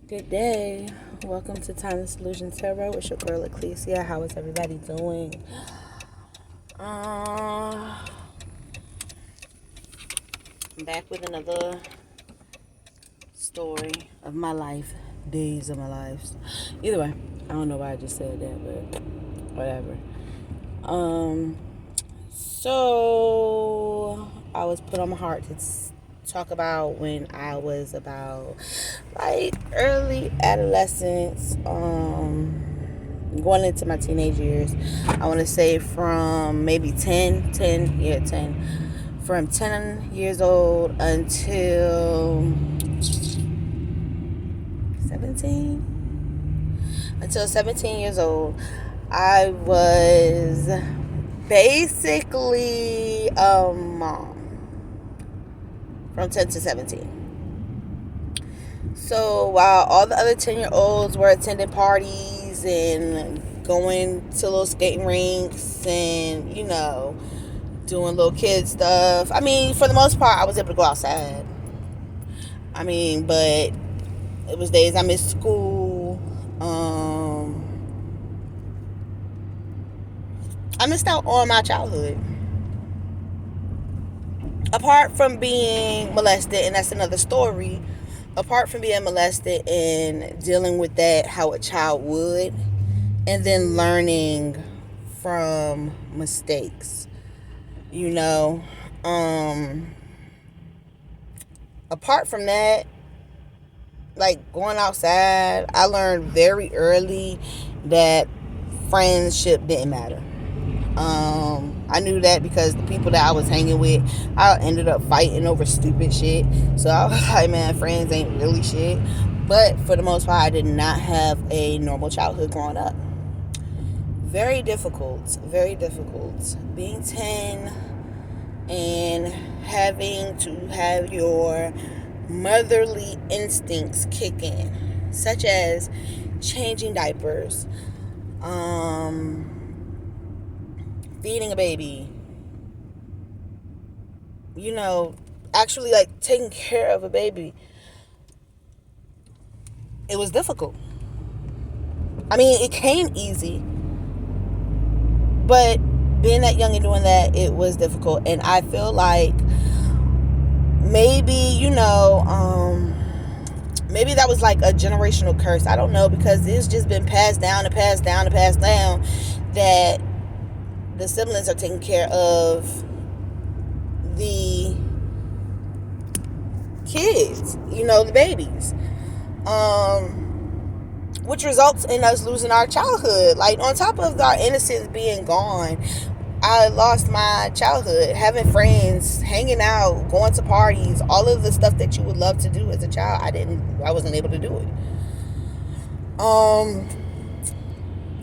Good day. Welcome to Time and Solution Tarot. It's your girl Ecclesia. How is everybody doing? I'm back with another story of my life, days of my lives. Either way, I don't know why I just said that, but whatever. So I was put on my heart to talk about when I was about like early adolescence, going into my teenage years. I want to say from maybe 10, from 10 years old until 17 years old. I was basically a mom from 10 to 17. So while all the other 10-year-olds were attending parties and going to little skating rinks and, doing little kid stuff. I mean, for the most part, I was able to go outside. But it was days I missed school. I missed out on my childhood. Apart from being molested, and that's another story, apart from being molested and dealing with that, how a child would, and then learning from mistakes, apart from that, like going outside, I learned very early that friendship didn't matter. I knew that because the people that I was hanging with, I ended up fighting over stupid shit. So I was like, man, friends ain't really shit. But for the most part, I did not have a normal childhood growing up. Very difficult. Being 10 and having to have your motherly instincts kick in, such as changing diapers, feeding a baby, actually like taking care of a baby. It was difficult. It came easy, but being that young and doing that, it was difficult. And I feel like maybe, maybe that was like a generational curse. I don't know, because it's just been passed down that the siblings are taking care of the kids, the babies, which results in us losing our childhood. Like, on top of our innocence being gone, I lost my childhood, having friends, hanging out, going to parties, all of the stuff that you would love to do as a child. I wasn't able to do it.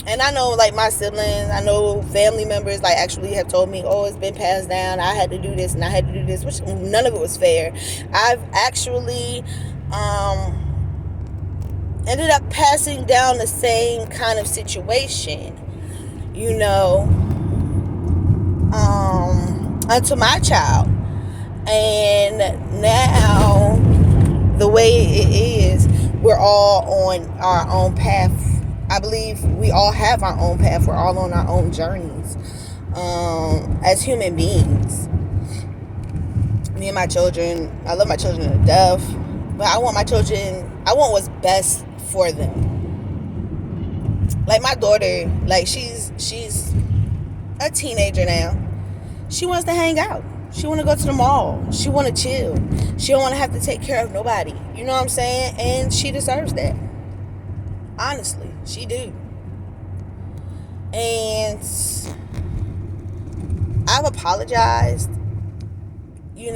And I know, like, my siblings, I know family members, like, actually have told me, oh, it's been passed down. I had to do this and I had to do this, which none of it was fair. I've actually ended up passing down the same kind of situation, unto my child. And now, the way it is, we're all on our own path. I believe we all have our own path. We're all on our own journeys as human beings. Me and my children, I love my children to death, but I want what's best for them. Like my daughter, like she's a teenager now. She wants to hang out. She want to go to the mall. She want to chill. She don't want to have to take care of nobody. You know what I'm saying? And she deserves that. Honestly, she do. And I've apologized. I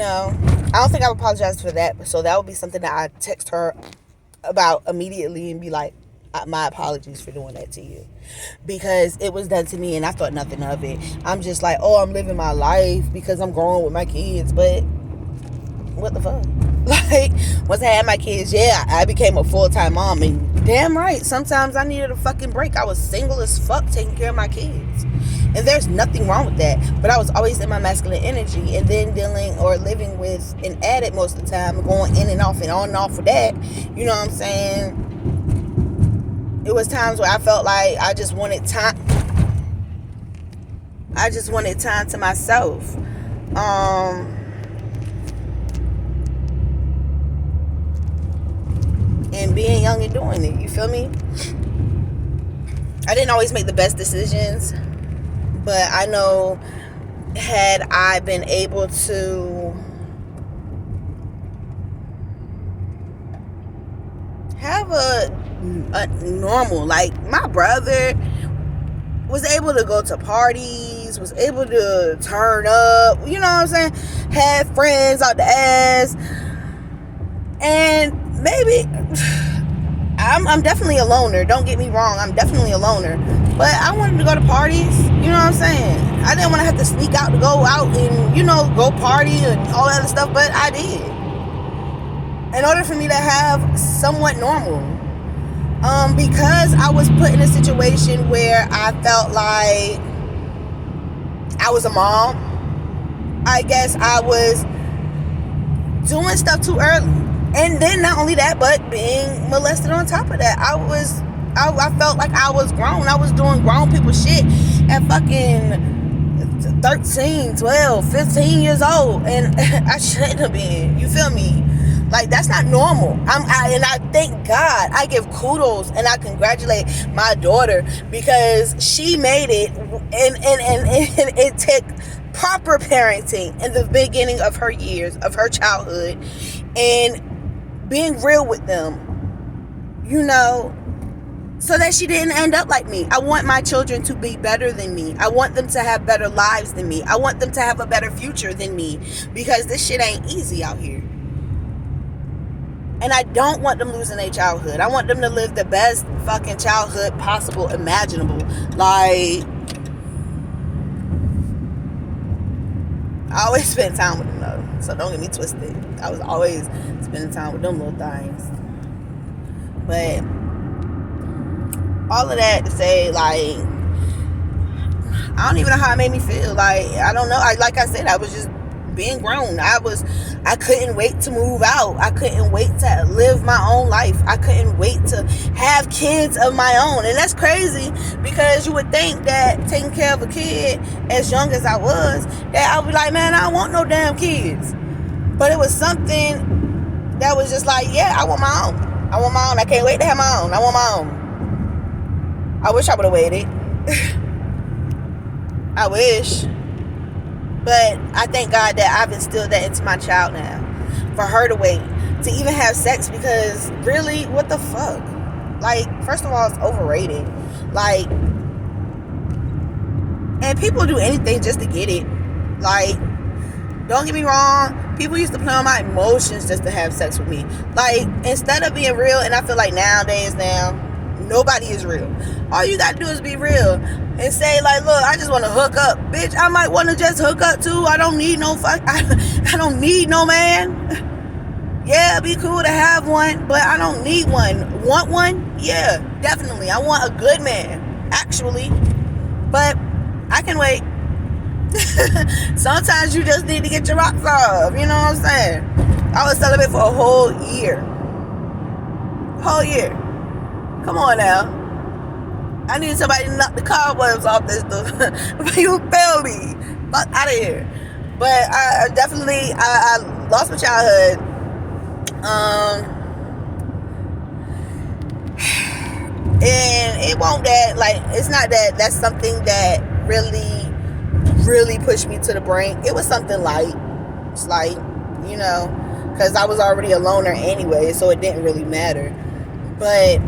don't think I've apologized for that. So that would be something that I text her about immediately and be like, my apologies for doing that to you, because it was done to me and I thought nothing of it. I'm just like, oh, I'm living my life because I'm growing with my kids. But what the fuck? Like, once I had my kids, yeah, I became a full-time mom, and damn right, sometimes I needed a fucking break. I was single as fuck taking care of my kids, and there's nothing wrong with that. But I was always in my masculine energy, and then dealing or living with an addict most of the time, going in and off and on and off with that. You know what I'm saying? It was times where I felt like I just wanted time. I just wanted time to myself. And being young and doing it, you feel me? I didn't always make the best decisions, but I know had I been able to have a normal, like my brother was able to go to parties, was able to turn up, you know what I'm saying, had friends out the ass, and maybe I'm definitely a loner, don't get me wrong, I'm definitely a loner, but I wanted to go to parties, you know what I'm saying, I didn't want to have to sneak out to go out and, you know, go party and all that other stuff, but I did, in order for me to have somewhat normal. Because I was put in a situation where I felt like I was a mom, I guess I was doing stuff too early. And then not only that, but being molested on top of that. I felt like I was grown. I was doing grown people shit at fucking 13, 12, 15 years old. And I shouldn't have been. You feel me? Like, that's not normal. And I thank God. I give kudos and I congratulate my daughter because she made it, and it took proper parenting in the beginning of her years, of her childhood, and being real with them, you know, so that she didn't end up like me. I want my children to be better than me. I want them to have better lives than me. I want them to have a better future than me, because this shit ain't easy out here. And I don't want them losing their childhood. I want them to live the best fucking childhood possible, imaginable. Like, I always spend time with them though, so don't get me twisted. I was always spending time with them little things. But all of that to say, like, I don't even know how it made me feel. Like, I don't know. Like I said, I was just being grown. I couldn't wait to move out. I couldn't wait to live my own life. I couldn't wait to have kids of my own. And that's crazy, because you would think that taking care of a kid as young as I was, that I would be like, man, I don't want no damn kids. But it was something that was just like, yeah, I want my own. I want my own. I can't wait to have my own. I want my own. I wish I would have waited. I wish. But I thank God that I've instilled that into my child now. For her to wait. To even have sex, because really, what the fuck? Like, first of all, it's overrated. Like, and people do anything just to get it. Like, don't get me wrong, people used to play on my emotions just to have sex with me. Like, instead of being real, and I feel like nowadays now, nobody is real. All you gotta do is be real and say, like, look, I just want to hook up. Bitch, I might want to just hook up too. I don't need no fuck. I don't need no man. Yeah, it'd be cool to have one, but I don't need one. Want one? Yeah, definitely. I want a good man, actually. But I can wait. Sometimes you just need to get your rocks off. You know what I'm saying? I was celibate for a whole year. Whole year. Come on now. I need somebody to knock the cobwebs off this stuff. You feel me? Fuck out of here. But I definitely, I lost my childhood. And it won't that, like, it's not that that's something that really pushed me to the brink. It was something light, slight, you know, because I was already a loner anyway, so it didn't really matter. But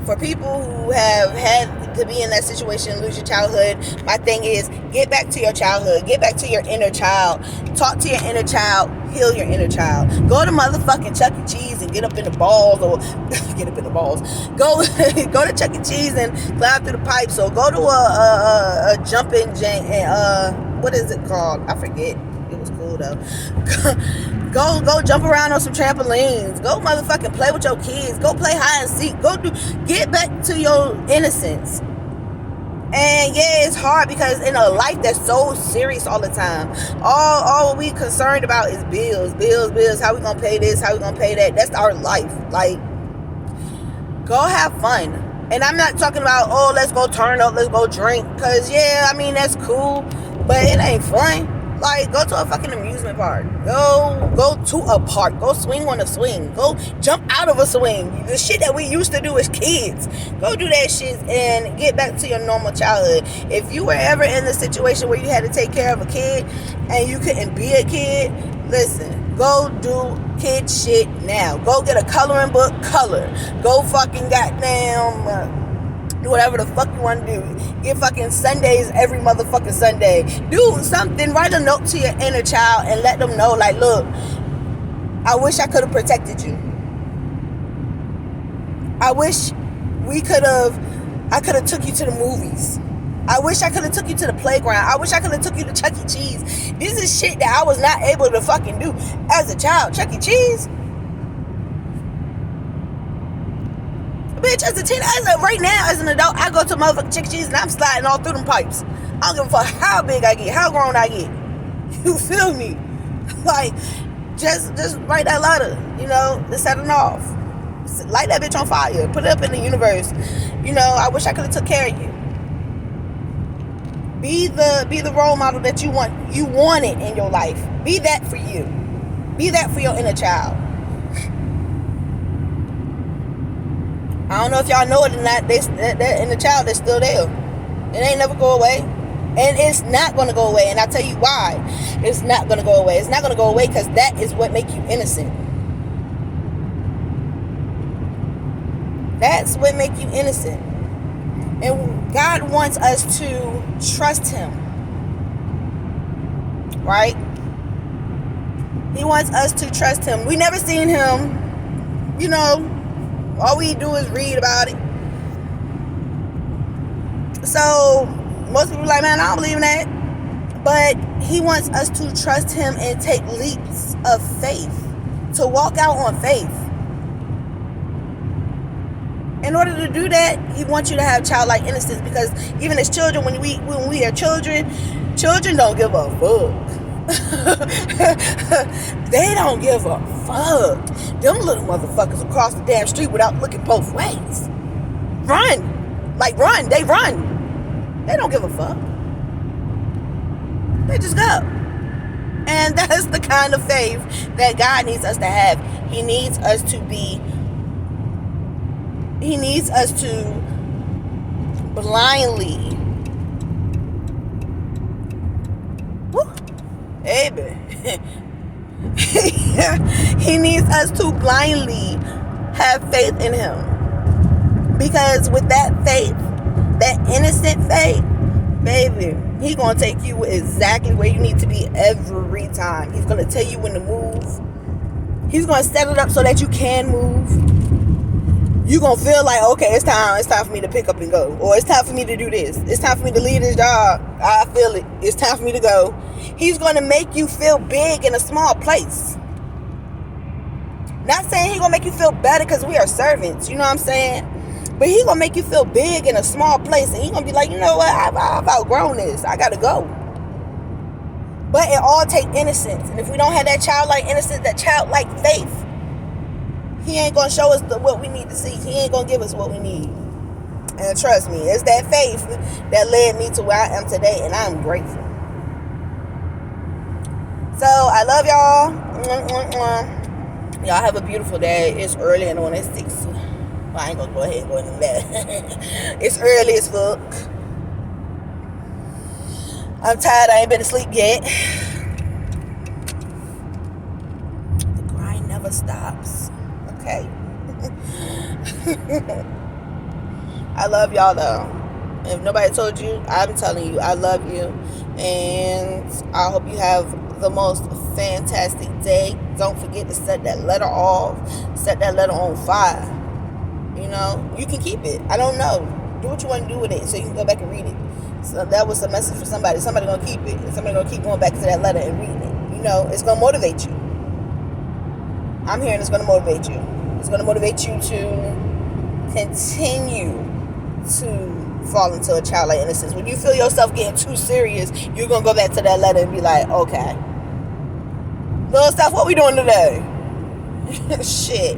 for people who have had to be in that situation, lose your childhood, my thing is, get back to your childhood. Get back to your inner child. Talk to your inner child. Heal your inner child. Go to motherfucking Chuck E. Cheese and get up in the balls, or get up in the balls. Go to Chuck E. Cheese and climb through the pipes, or go to a jumping what is it called? I forget. It was cool though. Go jump around on some trampolines. Go motherfucking play with your kids. Go play hide and seek. Get back to your innocence. And yeah, it's hard because in a life that's so serious all the time, all we concerned about is bills. How we gonna pay this? How we gonna pay that? That's our life. Like, go have fun. And I'm not talking about, oh, let's go turn up, let's go drink. Because, yeah, I mean, that's cool. But it ain't fun. Like, go to a fucking amusement park. Go to a park. Go swing on a swing. Go jump out of a swing. The shit that we used to do as kids. Go do that shit and get back to your normal childhood. If you were ever in the situation where you had to take care of a kid and you couldn't be a kid, listen, go do kid shit now. Go get a coloring book, color. Go fucking goddamn... do whatever the fuck you want to do. Get fucking Sundays every motherfucking Sunday. Do something. Write a note to your inner child and let them know, like, look, I wish I could have protected you. I wish I could have took you to the movies. I wish I could have took you to the playground. I wish I could have took you to Chuck E. Cheese. This is shit that I was not able to fucking do as a child. Chuck E. Cheese? Bitch, as a teen, right now, as an adult, I go to motherfucking Chuck E. Cheese and I'm sliding all through them pipes. I don't give a fuck how big I get, how grown I get. You feel me? Like, just write that letter, you know, to set it off. Light that bitch on fire. Put it up in the universe. You know, I wish I could have took care of you. Be the role model that you wanted in your life. Be that for you. Be that for your inner child. I don't know if y'all know it or not. That inner child is still there. It ain't never go away. And it's not going to go away. And I'll tell you why it's not going to go away. It's not going to go away because that is what makes you innocent. That's what makes you innocent. And God wants us to trust Him. Right? He wants us to trust Him. We never seen Him, you know. All we do is read about it. So, most people are like, man, I don't believe in that. But He wants us to trust Him and take leaps of faith. To walk out on faith. In order to do that, He wants you to have childlike innocence. Because even as children, when we are children don't give a fuck. They don't give a fuck. Them little motherfuckers across the damn street without looking both ways. Run. Like run. They run. They don't give a fuck. They just go. And that's the kind of faith that God needs us to have. He needs us to blindly, baby. He needs us to blindly have faith in Him. Because with that faith, that innocent faith, baby, He gonna take you exactly where you need to be every time. He's gonna tell you when to move. He's gonna set it up so that you can move. You're going to feel like, okay, it's time for me to pick up and go. Or it's time for me to do this. It's time for me to leave this job. I feel it. It's time for me to go. He's going to make you feel big in a small place. Not saying He's going to make you feel better because we are servants. You know what I'm saying? But He's going to make you feel big in a small place. And He's going to be like, you know what? I've outgrown this. I got to go. But it all takes innocence. And if we don't have that childlike innocence, that childlike faith, He ain't going to show us what we need to see. He ain't going to give us what we need. And trust me, it's that faith that led me to where I am today. And I'm grateful. So, I love y'all. Y'all have a beautiful day. It's early in the morning. It's 6. Well, I ain't going to go ahead and go into that. It's early as fuck. I'm tired. I ain't been asleep yet. The grind never stops. Okay. I love y'all though. If nobody told you, I'm telling you, I love you. And I hope you have the most fantastic day. Don't forget to set that letter off. Set that letter on fire. You know, you can keep it. I don't know. Do what you want to do with it so you can go back and read it. So that was a message for somebody. Somebody gonna keep it. And somebody gonna keep going back to that letter and reading it. You know, it's gonna motivate you. I'm here and it's going to motivate you. It's going to motivate you to continue to fall into a childlike innocence. When you feel yourself getting too serious, you're going to go back to that letter and be like, okay, little stuff, what we doing today? Shit.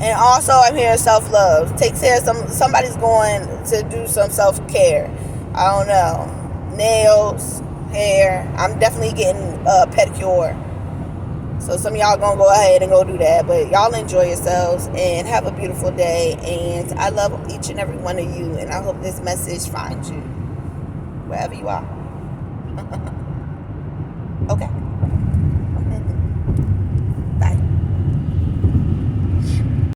And also, I'm hearing self-love. Take care of somebody's going to do some self-care. I don't know. Nails, hair. I'm definitely getting a pedicure. So some of y'all gonna go ahead and go do that. But y'all enjoy yourselves and have a beautiful day. And I love each and every one of you. And I hope this message finds you wherever you are. Okay.